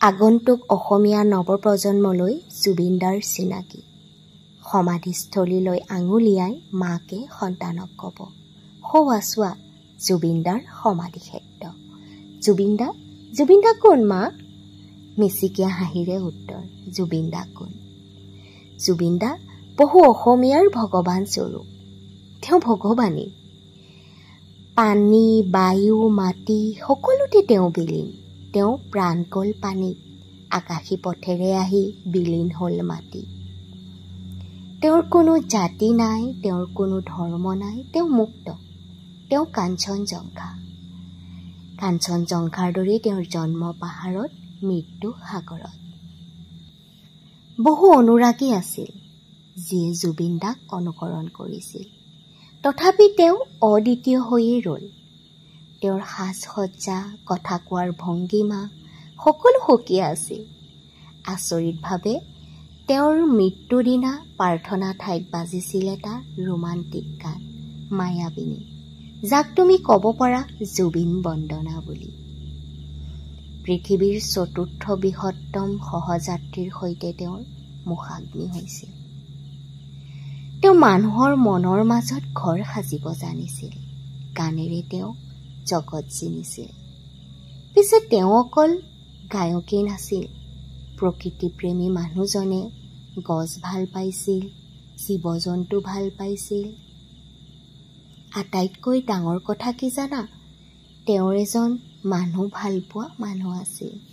আগন্তুক অসমীয়া নৱপ্ৰজন্মলৈ জুবিনদাৰ চিনাকি। সমাধিস্থলীলৈ আঙুলিয়াই মাকে সন্তানক ক'ব, সৌৱা চোৱা জুবিনদাৰ সমাধিক্ষেত্ৰ। জুবিনদা কোন মা? মিচিকীয়া হাঁহিৰে উত্তৰ, জুবিনদা কোন? জুবিনদা বহু অসমীয়াৰ ভগৱান স্বৰূপ। তেওঁ ভগৱানী। পানী, বায়ু, মাটি সকলোতে তেওঁ বিলীন। তেওঁ প্ৰাণ গ'ল পানীত, আকাশী পথেৰে আহি বিলীন হ'ল মাটি। তেওঁৰ কোনো জাতি নাই, তেওঁৰ কোনো ধৰ্ম নাই, তেওঁ মুক্ত। তেওঁ কাঞ্চনজংঘাৰ দৰেই তেওঁৰ জন্ম পাহাৰত, মৃত্যু সাগৰত। বহু অনুৰাগী আছিল, যিয়ে জুবিনদাক অনুকৰণ কৰিছিল। তথাপি তেওঁ অদ্বিতীয় হৈয়ে ৰ'ল। তেওঁৰ সাজ-সজ্জা, কথা কোৱাৰ ভংগীমা সকলো সুকীয়া আছিল। আচৰিতভাৱে তেওঁৰ মৃত্যুৰ দিনা প্ৰাৰ্থনা ঠাইত বাজিছিল এটা ৰোমান্টিক গান, মায়াবিনী, যাক তুমি ক'ব পাৰা জুবিন বন্দনা বুলি। পৃথিৱীৰ চতুৰ্থ বৃহত্তম সহযাত্ৰীৰ সৈতে তেওঁৰ মুখাগ্নি হৈছিল। তেওঁ মানুহৰ মনৰ মাজত ঘৰ সাজিব জানিছিল। গানেৰে তেওঁ জগত চিনিছিল। পিছে তেওঁ অকল গায়কেই নাছিল। প্ৰকৃতিপ্ৰেমী মানুহজনে গছ ভাল পাইছিল, জীৱ-জন্তু ভাল পাইছিল। আটাইতকৈ ডাঙৰ কথা কি জানা? তেওঁৰ এজন মানুহ ভাল পোৱা মানুহ আছিল।